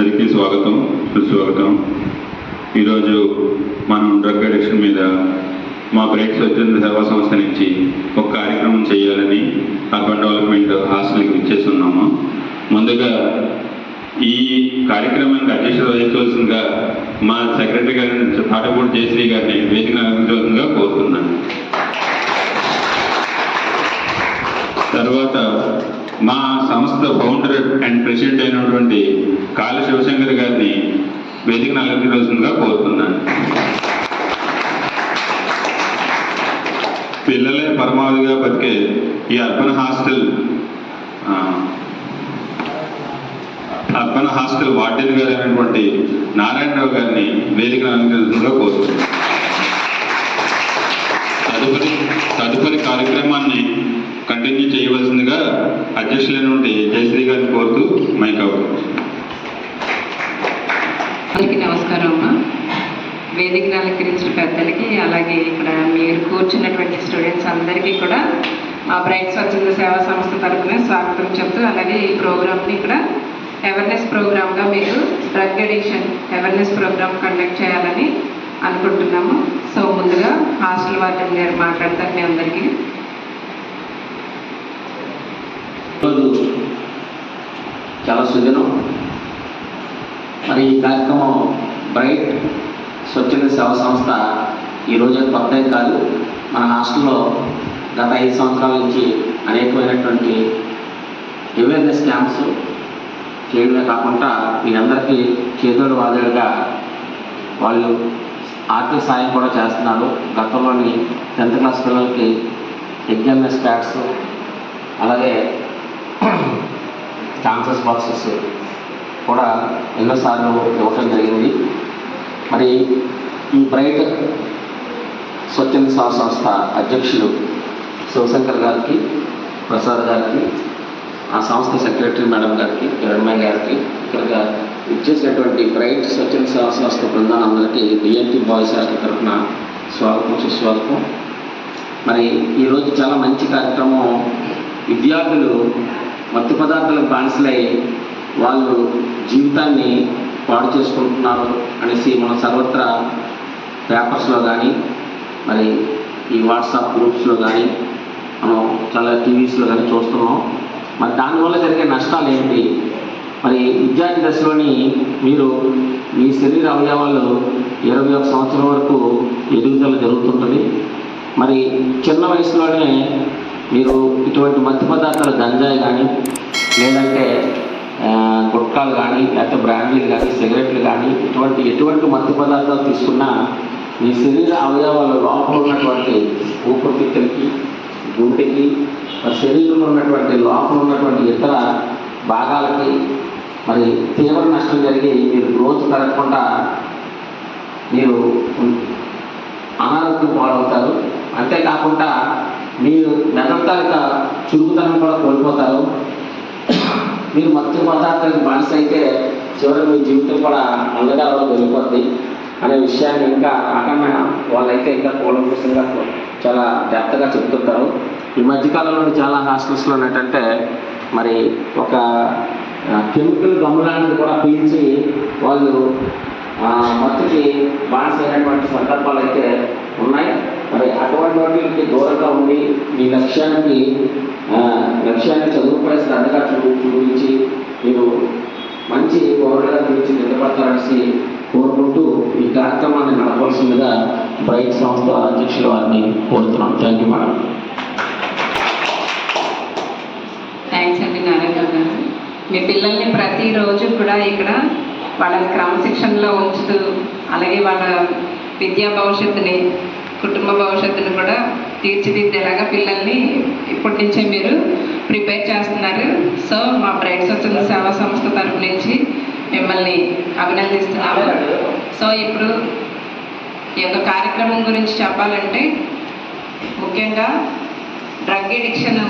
అందరికీ స్వాగతం, సుస్వాగతం. ఈరోజు మనం డ్రగ్ అడిక్షన్ మీద మా బ్రైట్ స్వచ్ఛంద సేవా సంస్థ నుంచి ఒక కార్యక్రమం చేయాలని అర్బన్ డెవలప్మెంట్ హాస్టల్కి ఇచ్చేస్తున్నాము. ముందుగా ఈ కార్యక్రమానికి అధ్యక్షత వహించవలసిందిగా మా సెక్రటరీ గారిని తాటపూడి జయశ్రీ గారిని వేదిక అలంకరించవలసిందిగా కోరుతున్నాను. తర్వాత మా సంస్థ ఫౌండర్ అండ్ ప్రెసిడెంట్ అయినటువంటి కాళ శివశంకర్ గారిని వేదికను అలంకరించవలసిందిగా కోరుతున్నాను. పిల్లలే పరమావధిగా బతికే ఈ అర్బన్ హాస్టల్ వార్డెన్ గారు అయినటువంటి నారాయణరావు గారిని వేదికను అలంకరించవలసిందిగా కోరుతున్నాను. తదుపరి కార్యక్రమాన్ని కంటిన్యూ చేయవలసిందిగా అధ్యక్షులైనటువంటి జయశ్రీ గారిని కోరుతూ మైక్ అవుతుంది. అందరికీ నమస్కారం అమ్మా. వేదికను అలంకరించిన పెద్దలకి, అలాగే ఇక్కడ మీరు కూర్చున్నటువంటి స్టూడెంట్స్ అందరికీ కూడా మా బ్రైట్ స్వచ్ఛంద సేవా సంస్థ తరఫున స్వాగతం చెప్తూ, అలాగే ఈ ప్రోగ్రామ్ని ఇక్కడ అవేర్నెస్ ప్రోగ్రామ్గా మీరు drug addiction awareness programme conduct చేయాలని అనుకుంటున్నాము. సో ముందుగా హాస్టల్ వార్డెన్ గారు మాట్లాడతారు మీ అందరికీ. ఈరోజు చాలా సుదినం. మరి ఈ కార్యక్రమం బ్రైట్ స్వచ్ఛంద సేవా సంస్థ ఈరోజు కొత్త కాదు. మన హాస్టల్లో గత 5 సంవత్సరాల నుంచి అనేకమైనటువంటి అవేర్నెస్ క్యాంప్స్ చేయడమే కాకుండా మీ అందరికీ చేదోడు వాదోడుగా వాళ్ళు ఆర్థిక సాయం కూడా చేస్తున్నారు. గతంలోని 10th క్లాస్ పిల్లలకి ఎగ్జామ్నెస్ ప్యాడ్స్, అలాగే ఛాన్సెస్ బాక్సెస్ కూడా ఎన్నోసార్లు ఇవ్వటం జరిగింది. మరి ఈ బ్రైట్ స్వచ్ఛంద సేవా సంస్థ అధ్యక్షులు శివశంకర్ గారికి, ప్రసాద్ గారికి, ఆ సంస్థ సెక్రటరీ మేడం గారికి, కిరణ్మయ్య గారికి, ఇక్కడ ఇచ్చేసినటువంటి బ్రైట్ స్వచ్ఛంద సేవా సంస్థ బృందాలందరికీ డిఎన్టీ బాయ్స్ హాస్టల్ తరఫున స్వాగతం, సుస్వాగతం. మరి ఈరోజు చాలా మంచి కార్యక్రమం. విద్యార్థులు మత్తు పదార్థాలకు బానిసలై వాళ్ళు జీవితాన్ని పాడు చేసుకుంటున్నారు అనేసి మనం సర్వత్రా పేపర్స్లో కానీ, మరి ఈ వాట్సాప్ గ్రూప్స్లో కానీ, మనం చాలా టీవీస్లో కానీ చూస్తున్నాం. మరి దానివల్ల జరిగే నష్టాలు ఏంటి? మరి విద్యార్థి దశలోని మీరు మీ శరీర అవయవాలు 21 సంవత్సరం వరకు ఎదుగుదల జరుగుతుంటుంది. మరి చిన్న వయసులోనే మీరు ఇటువంటి మత్తు పదార్థాలు గంజాయి కానీ, లేదంటే గుట్కాలు కానీ, లేకపోతే బ్రాండీలు కానీ, సిగరెట్లు కానీ, ఎటువంటి మత్తు పదార్థాలు తీసుకున్నా మీ శరీర అవయవాల లోపల ఉన్నటువంటి ఊపిరితిత్తులకి, గుండెకి, శరీరంలో ఉన్నటువంటి లోపల ఉన్నటువంటి ఇతర భాగాలకి మరి తీవ్ర నష్టం జరిగి మీరు గ్రోత్ పెరగకుండా మీరు అనారోగ్యం పాలవుతారు. అంతేకాకుండా మీరు మెదడుతాలిక చురుకుతనం కూడా కోల్పోతారు. మీరు మత్తు పదార్థాలకు బానిస అయితే చివరికి మీ జీవితం కూడా అందగాలలో వెళ్ళిపోద్ది అనే విషయాన్ని ఇంకా అక్కడ వాళ్ళైతే ఇంకా కూలంకషంగా చాలా డెప్త్గా చెప్తుంటారు. ఈ మధ్యకాలంలో చాలా హాస్టల్స్లో ఏంటంటే మరి ఒక కెమికల్ గమ్ములాంటిది కూడా పీల్చి వాళ్ళు మత్తుకి బానిస అయినటువంటి సందర్భాలు అయితే ఉన్నాయి. మరి అటువంటి వాటికి దూరంగా ఉండి మీ లక్ష్యాన్ని చదువుపై శ్రద్ధగా చూపించి మీరు మంచి పౌరులుగా గురించి నిలబడతారనేసి కోరుకుంటూ ఈ కార్యక్రమాన్ని నడపవలసిందిగా బ్రైట్ సంస్థ అధ్యక్షుల వారిని కోరుతున్నాం. Thank you madam. థ్యాంక్స్ అండి నారాయణ గారు. మీ పిల్లల్ని ప్రతిరోజు కూడా ఇక్కడ వాళ్ళని క్రమశిక్షణలో ఉంచుతూ, అలాగే వాళ్ళ విద్యా భవిష్యత్తుని, కుటుంబ భవిష్యత్తుని కూడా తీర్చిదిద్దేలాగా పిల్లల్ని ఇప్పటి నుంచే మీరు ప్రిపేర్ చేస్తున్నారు. సో మా బ్రైట్ స్వచ్ఛంద సేవా సంస్థ తరపు నుంచి మిమ్మల్ని అభినందిస్తున్నాము. సో ఇప్పుడు ఈ యొక్క కార్యక్రమం గురించి చెప్పాలంటే, ముఖ్యంగా డ్రగ్ అడిక్షన్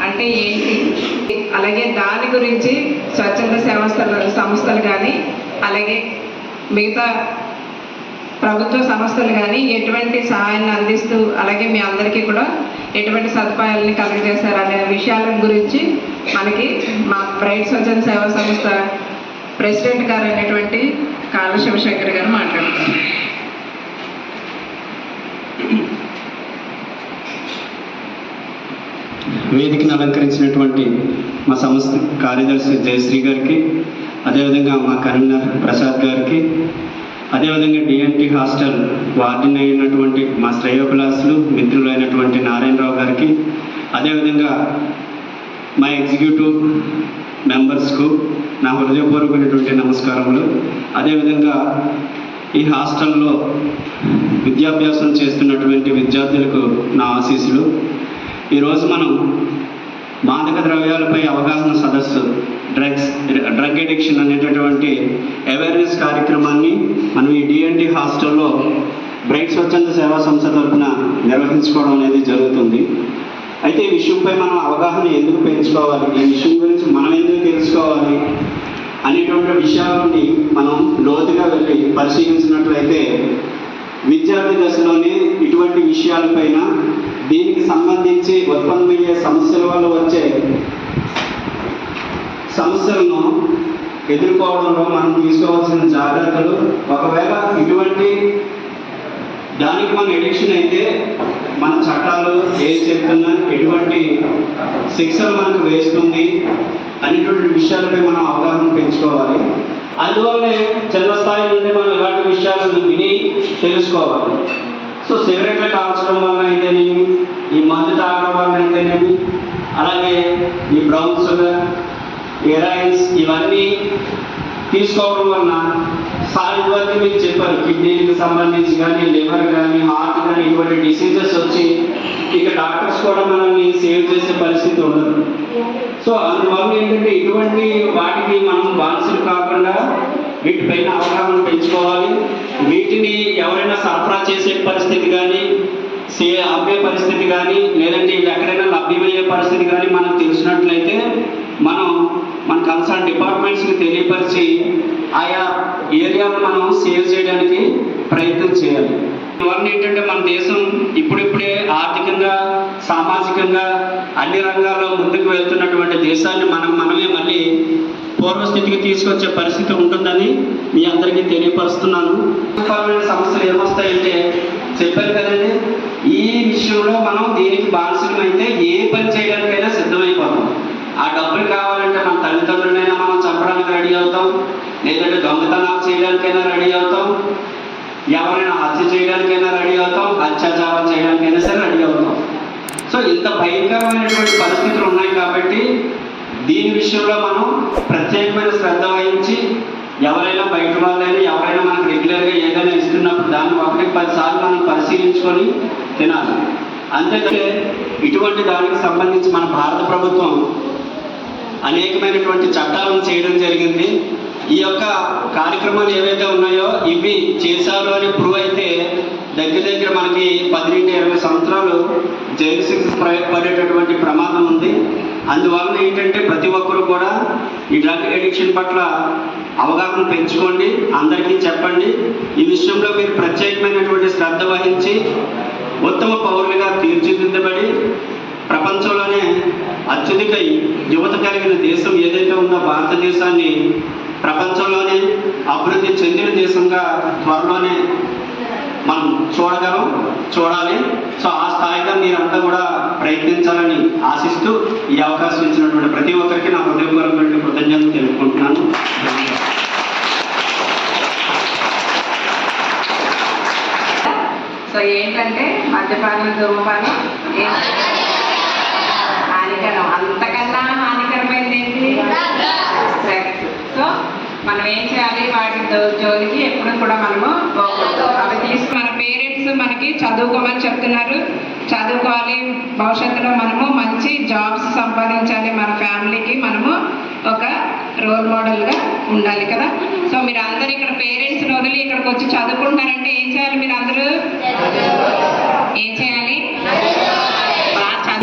అంటే ఏంటి, అలాగే దాని గురించి స్వచ్ఛంద సేవా సంస్థలు కానీ, అలాగే మిగతా ప్రభుత్వ సంస్థలు కానీ ఎటువంటి సహాయాన్ని అందిస్తూ, అలాగే మీ అందరికీ కూడా ఎటువంటి సదుపాయాలని కలుగజేశారనే విషయాల గురించి మనకి మా బ్రైట్ స్వచ్ఛంద సేవా సంస్థ ప్రెసిడెంట్ గారు అయినటువంటి కాళ్ళ శివశంకర్ గారు మాట్లాడతారు. వేదికను అలంకరించినటువంటి మా సంస్థ కార్యదర్శి జయశ్రీ గారికి, అదేవిధంగా మా కన్వీనర్ ప్రసాద్ గారికి, అదేవిధంగా డిఎన్టీ హాస్టల్ వార్డెన్ అయినటువంటి మా శ్రేయోభిలాసులు మిత్రులు అయినటువంటి నారాయణరావు గారికి, అదేవిధంగా మా ఎగ్జిక్యూటివ్ మెంబర్స్కు నా హృదయపూర్వకమైనటువంటి నమస్కారములు. అదేవిధంగా ఈ హాస్టల్లో విద్యాభ్యాసం చేస్తున్నటువంటి విద్యార్థులకు నా ఆశీస్సులు. ఈరోజు మనం మాదక ద్రవ్యాలపై అవగాహన సదస్సు, డ్రగ్ అడిక్షన్ అనేటటువంటి అవేర్నెస్ కార్యక్రమాన్ని మనం ఈ డిఎన్టీ హాస్టల్లో బ్రైట్ స్వచ్ఛంద సేవా సంస్థ తరఫున నిర్వహించుకోవడం అనేది జరుగుతుంది. అయితే ఈ విషయంపై మనం అవగాహన ఎందుకు పెంచుకోవాలి, ఈ విషయం గురించి మనం ఎందుకు తెలుసుకోవాలి అనేటువంటి విషయాలని మనం లోతుగా వెళ్ళి పరిశీలించినట్లయితే విద్యార్థి దశలోనే ఇటువంటి విషయాలపైన, దీనికి సంబంధించి ఉత్పన్నమయ్యే సమస్యల వల్ల వచ్చే సమస్యలను ఎదుర్కోవడంలో మనం తీసుకోవాల్సిన జాగ్రత్తలు, ఒకవేళ ఇటువంటి దానికి మన ఎడిక్షన్ అయితే మన చట్టాలు ఏది చెప్తున్నా ఎటువంటి శిక్షలు మనకు వేస్తుంది అనేటువంటి విషయాలపై మనం అవగాహన పెంచుకోవాలి. అందువల్లనే చిన్న స్థాయి నుండి మనం ఇలాంటి విషయాలను విని తెలుసుకోవాలి. సో సిగరెట్లు కాల్చడం వల్ల అయితేనేమి, ఈ మందు తాగడం వల్ల అయితేనేమి, అలాగే ఈ బ్రౌన్ షుగర్, హెరాయిన్స్ ఇవన్నీ తీసుకోవడం వలన సాలిడ్ వరకు మీకు చెప్పారు, కిడ్నీలకు సంబంధించి కానీ, లివర్ కానీ, హార్ట్ కానీ ఇటువంటి డిసీజెస్ వచ్చి ఇక డాక్టర్స్ కూడా మనల్ని సేవ్ చేసే పరిస్థితి ఉండదు. సో అందువల్ల ఏంటంటే ఇటువంటి వాటికి మనం బానిసలు కాకుండా వీటిపైన అవగాహన పెంచుకోవాలి. వీటిని ఎవరైనా సరఫరా చేసే పరిస్థితి కానీ, అమ్మే పరిస్థితి కానీ, లేదంటే ఎక్కడైనా లభ్యమయ్యే పరిస్థితి కానీ మనకు తెలిసినట్లయితే మనం మన కన్సర్న్ డిపార్ట్మెంట్స్కి తెలియపరిచి ఆయా ఏరియాను మనం సేవ్ చేయడానికి ప్రయత్నం చేయాలి. ఇవన్నీ ఏంటంటే మన దేశం ఇప్పుడిప్పుడే ఆర్థికంగా, సామాజికంగా అన్ని రంగాల్లో ముందుకు వెళ్తున్నటువంటి దేశాన్ని మనమే మళ్ళీ పూర్వస్థితికి తీసుకొచ్చే పరిస్థితి ఉంటుందని మీ అందరికీ తెలియపరుస్తున్నాను. సమస్యలు ఏమొస్తాయంటే చెప్పారు కదండి, ఈ విషయంలో మనం దీనికి బానిసలం అయితే ఏ పని చేయడానికైనా సిద్ధమైపోతాం. ఆ డబ్బులు కావాలంటే మన తల్లిదండ్రులైనా మనం చంపడానికి రెడీ అవుతాం, లేదంటే దొంగతనాలు చేయడానికైనా రెడీ అవుతాం, ఎవరైనా హత్య చేయడానికైనా రెడీ అవుతాం, అత్యాచారం చేయడానికైనా సరే రెడీ అవుతాం. సో ఇంత భయంకరమైనటువంటి పరిస్థితులు ఉన్నాయి కాబట్టి దీని విషయంలో మనం ప్రత్యేకమైన శ్రద్ధ వహించి, ఎవరైనా బయట వాళ్ళైనా ఎవరైనా మనకు రెగ్యులర్గా ఏదైనా ఇస్తున్నప్పుడు దాన్ని 1-10 సార్లు మనం పరిశీలించుకొని తినాలి. అంతేకాదు ఇటువంటి దానికి సంబంధించి మన భారత ప్రభుత్వం అనేకమైనటువంటి చట్టాలను చేయడం జరిగింది. ఈ యొక్క కార్యక్రమాలు ఏవైతే ఉన్నాయో ఇవి చేశారు అని ప్రూవ్ అయితే దగ్గర మనకి 10 నుండి 20 సంవత్సరాలు జైలు శిక్ష పడేటటువంటి ప్రమాదం ఉంది. అందువలన ఏంటంటే ప్రతి ఒక్కరు కూడా ఈ డ్రగ్ అడిక్షన్ పట్ల అవగాహన పెంచుకోండి, అందరికీ చెప్పండి. ఈ విషయంలో మీరు ప్రత్యేకమైనటువంటి శ్రద్ధ వహించి ఉత్తమ పౌరులుగా తీర్చిదిద్దబడి ప్రపంచంలోనే అత్యధిక యువత కలిగిన దేశం ఏదైతే ఉందో భారతదేశాన్ని ప్రపంచంలోనే అభివృద్ధి చెందిన దేశంగా త్వరలోనే మనం చూడాలి. సో ఆ స్థాయిగా మీరంతా కూడా ప్రయత్నించాలని ఆశిస్తూ ఈ అవకాశం ఇచ్చినటువంటి ప్రతి ఒక్కరికి నా హృదయపూర్వకమైన కృతజ్ఞతలు తెలుపుకుంటున్నాను. సో ఏంటంటే మద్యపానం, ధూమపానం హానికరం, అంతకన్నా హానికరమైనది ఏంటి? డ్రగ్స్. సో మనం ఏం చేయాలి, వాటి జోలికి ఎప్పుడు కూడా మనము పోకూడదు. అవి తీసుకుని మన పేరెంట్స్ మనకి చదువుకోమని చెప్తున్నారు, చదువుకోవాలి, భవిష్యత్తులో మనము మంచి జాబ్స్ సంపాదించాలి, మన ఫ్యామిలీకి మనము ఒక రోల్ మోడల్గా ఉండాలి కదా. సో మీరు అందరూ ఇక్కడ పేరెంట్స్ని వదిలి ఇక్కడికి వచ్చి చదువుకుంటున్నారంటే ఏం చేయాలి? మీరు అందరూ ఏం చేయాలి?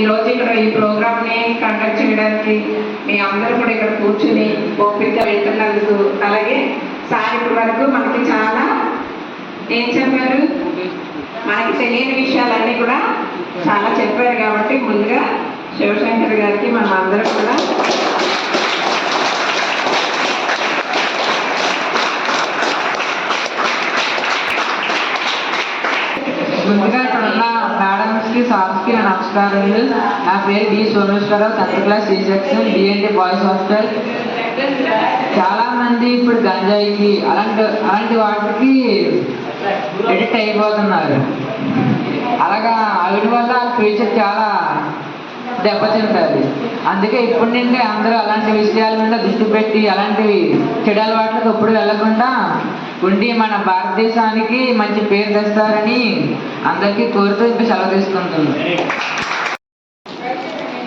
ఈరోజు ఇక్కడ ఈ ప్రోగ్రామ్ని కండక్ట్ చేయడానికి మీ అందరూ కూడా ఇక్కడ కూర్చుని ఓపికగా వెళ్తున్నందుకు, అలాగే సాయంత్రం వరకు మనకి చాలా ఏం చెప్పారు, మనకి తెలియని విషయాలన్నీ కూడా చాలా చెప్పారు. కాబట్టి ముందుగా శివశంకర్ గారికి మనం అందరం కూడా ముందుగా ఇక్కడ ఉన్న మేడమ్స్కి సార్స్కి నా నమస్కారాలు. నా పేరు D Someswararao, 10th class C section, DNT boys hostel. చాలా మంది ఇప్పుడు గంజాయికి అలాంటి వాటికి ఎడిక్ట్ అయిపోతున్నారు. అలాగా వాటి వల్ల ఫ్యూచర్ చాలా దెబ్బతింటుంది. అందుకే ఇప్పటి నుండి అందరూ అలాంటి విషయాల మీద దృష్టి పెట్టి అలాంటివి చెడు అలవాట్లకు ఎప్పుడు వెళ్లకుండా ఉండి మన భారతదేశానికి మంచి పేరు తెస్తారని అందరికీ కోరుతూ ఇప్పుడు సెలవు తీసుకుంటున్నాను.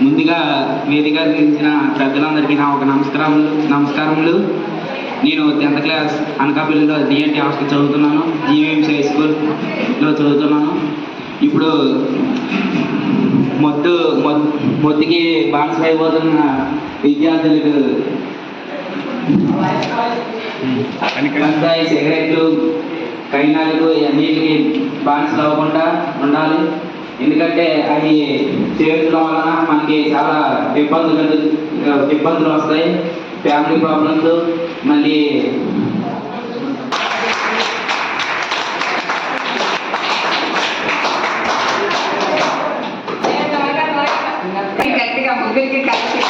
ముందుగా వేదిక గురించిన పెద్దలందరికీ నా ఒక నమస్కారములు. నేను 10th క్లాస్ అనకాపల్లిలో డిఎన్టీ హాస్టల్ చదువుతున్నాను. జీవీఎంసీ హై స్కూల్లో చదువుతున్నాను. ఇప్పుడు మొత్తికి బానిస అయిపోతున్న విద్యార్థులకు గంజాయి, సిగరెట్లు, కైనాలకు అన్నిటికీ బానిసలు అవ్వకుండా ఉండాలి. ఎందుకంటే అవి చేర్చడం వలన మనకి చాలా ఇబ్బందులు వస్తాయి. ఫ్యామిలీ ప్రాబ్లమ్స్, మళ్ళీ గట్టిగా ముగ్గురికి కలిసి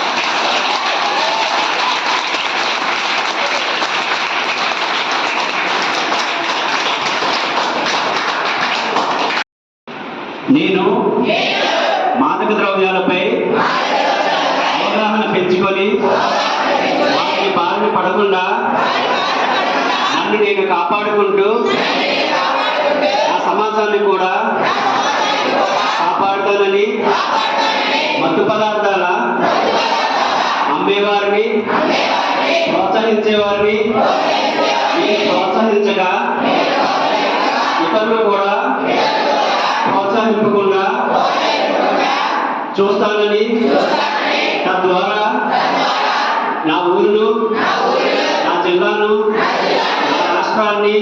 నేను మాదక ద్రవ్యాలపై అవగాహన పెంచుకొని వాటిని బారిన పడకుండా నన్ను నేను కాపాడుకుంటూ ఆ సమాజాన్ని కూడా కాపాడుతానని మత్తు పదార్థాల అమ్మేవారిని, ప్రోత్సహించేవారిని నేను ప్రోత్సహించగా ఇతరులు కూడా ప్రోత్సహించకుండా చూస్తానని, తద్వారా నా ఊరును, నా జిల్లాను, నా రాష్ట్రాన్ని